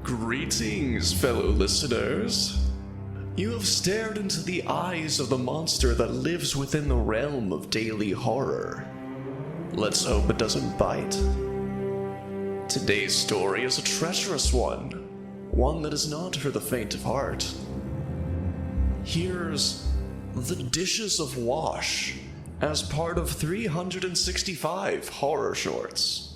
Greetings, fellow listeners. You have stared into the eyes of the monster that lives within the realm of daily horror. Let's hope it doesn't bite. Today's story is a treacherous one that is not for the faint of heart. Here's The Dishes of Wash, as part of 365 horror shorts.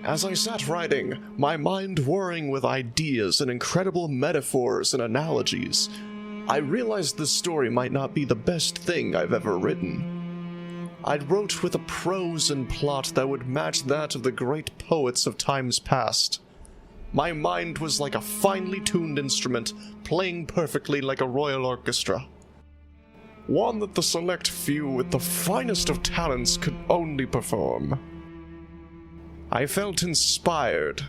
As I sat writing, my mind whirring with ideas and incredible metaphors and analogies, I realized this story might not be the best thing I've ever written. I'd wrote with a prose and plot that would match that of the great poets of times past. My mind was like a finely tuned instrument, playing perfectly like a royal orchestra. One that the select few with the finest of talents could only perform. I felt inspired.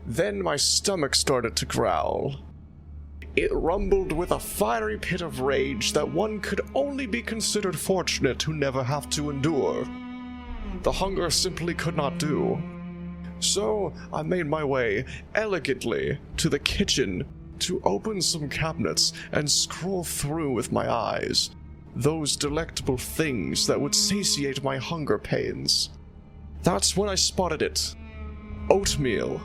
Then my stomach started to growl. It rumbled with a fiery pit of rage that one could only be considered fortunate to never have to endure. The hunger simply could not do. So I made my way elegantly to the kitchen to open some cabinets and scroll through with my eyes those delectable things that would satiate my hunger pains. That's when I spotted it. Oatmeal.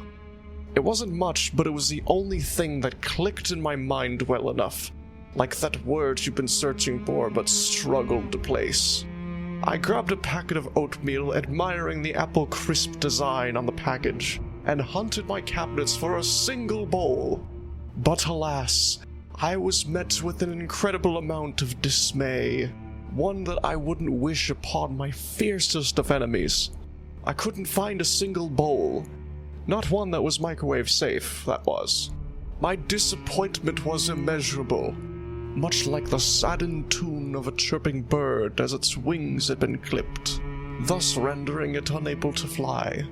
It wasn't much, but it was the only thing that clicked in my mind well enough. Like that word you've been searching for but struggled to place. I grabbed a packet of oatmeal, admiring the apple crisp design on the package, and hunted my cabinets for a single bowl. But alas, I was met with an incredible amount of dismay. One that I wouldn't wish upon my fiercest of enemies. I couldn't find a single bowl. Not one that was microwave safe, that was. My disappointment was immeasurable, much like the saddened tune of a chirping bird as its wings had been clipped, thus rendering it unable to fly.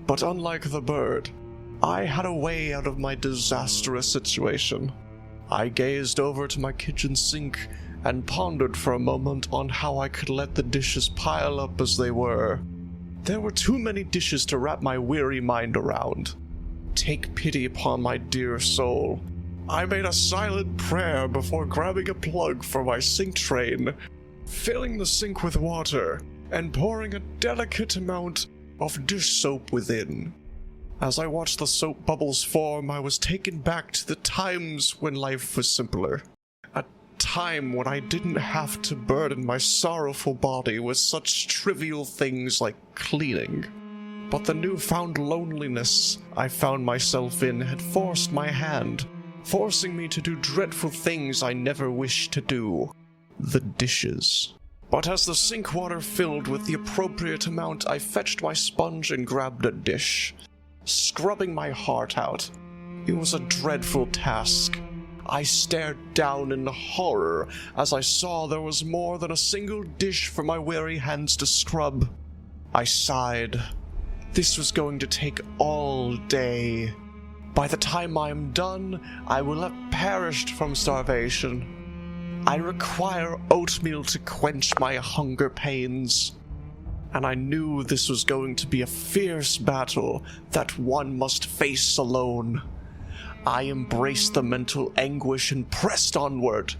But unlike the bird, I had a way out of my disastrous situation. I gazed over to my kitchen sink and pondered for a moment on how I could let the dishes pile up as they were. There were too many dishes to wrap my weary mind around. Take pity upon my dear soul. I made a silent prayer before grabbing a plug for my sink train, filling the sink with water, and pouring a delicate amount of dish soap within. As I watched the soap bubbles form, I was taken back to the times when life was simpler. A time when I didn't have to burden my sorrowful body with such trivial things like cleaning. But the newfound loneliness I found myself in had forced my hand, forcing me to do dreadful things I never wished to do. The dishes. But as the sink water filled with the appropriate amount, I fetched my sponge and grabbed a dish, scrubbing my heart out. It was a dreadful task. I stared down in horror as I saw there was more than a single dish for my weary hands to scrub. I sighed. This was going to take all day. By the time I am done, I will have perished from starvation. I require oatmeal to quench my hunger pains. And I knew this was going to be a fierce battle that one must face alone. I embraced the mental anguish and pressed onward.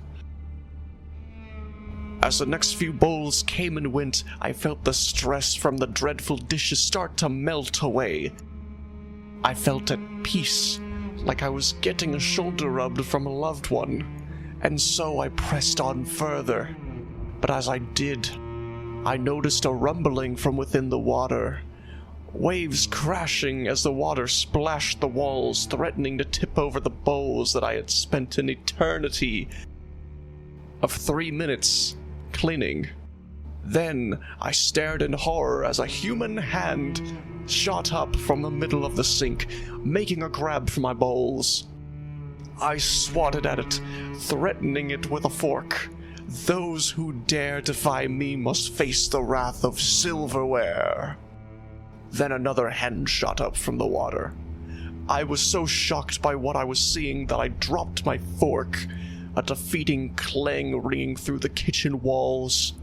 As the next few bowls came and went, I felt the stress from the dreadful dishes start to melt away. I felt at peace, like I was getting a shoulder rubbed from a loved one, and so I pressed on further. But as I did, I noticed a rumbling from within the water. Waves crashing as the water splashed the walls, threatening to tip over the bowls that I had spent an eternity of 3 minutes cleaning. Then I stared in horror as a human hand shot up from the middle of the sink, making a grab for my bowls. I swatted at it, threatening it with a fork. Those who dare defy me must face the wrath of silverware. Then another hand shot up from the water. I was so shocked by what I was seeing that I dropped my fork, a defeating clang ringing through the kitchen walls.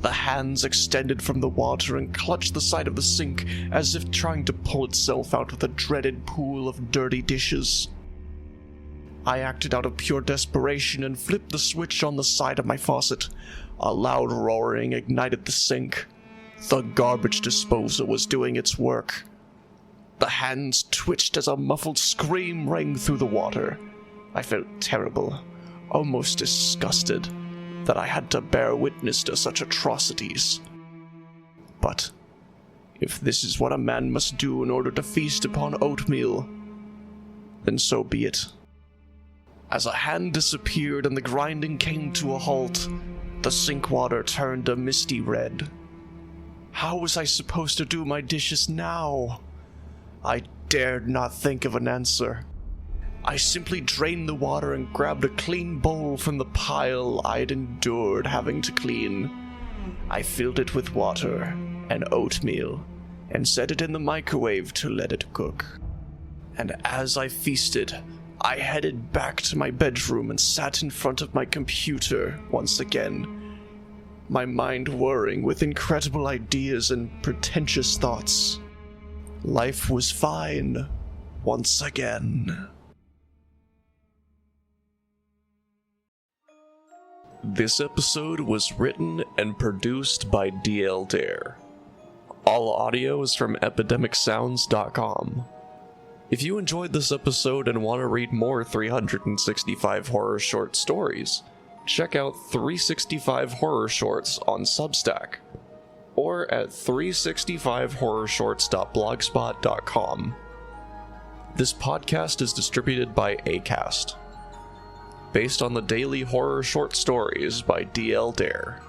The hands extended from the water and clutched the side of the sink as if trying to pull itself out of the dreaded pool of dirty dishes. I acted out of pure desperation and flipped the switch on the side of my faucet. A loud roaring ignited the sink. The garbage disposal was doing its work. The hands twitched as a muffled scream rang through the water. I felt terrible, almost disgusted, that I had to bear witness to such atrocities. But if this is what a man must do in order to feast upon oatmeal, then so be it. As a hand disappeared and the grinding came to a halt, the sink water turned a misty red. How was I supposed to do my dishes now? I dared not think of an answer. I simply drained the water and grabbed a clean bowl from the pile I'd endured having to clean. I filled it with water and oatmeal and set it in the microwave to let it cook. And as I feasted, I headed back to my bedroom and sat in front of my computer once again, my mind whirring with incredible ideas and pretentious thoughts. Life was fine once again. This episode was written and produced by DL Dare. All audio is from epidemicsounds.com. If you enjoyed this episode and want to read more 365 horror short stories, check out 365 Horror Shorts on Substack, or at 365horrorshorts.blogspot.com. This podcast is distributed by Acast, based on the daily horror short stories by DL Dare.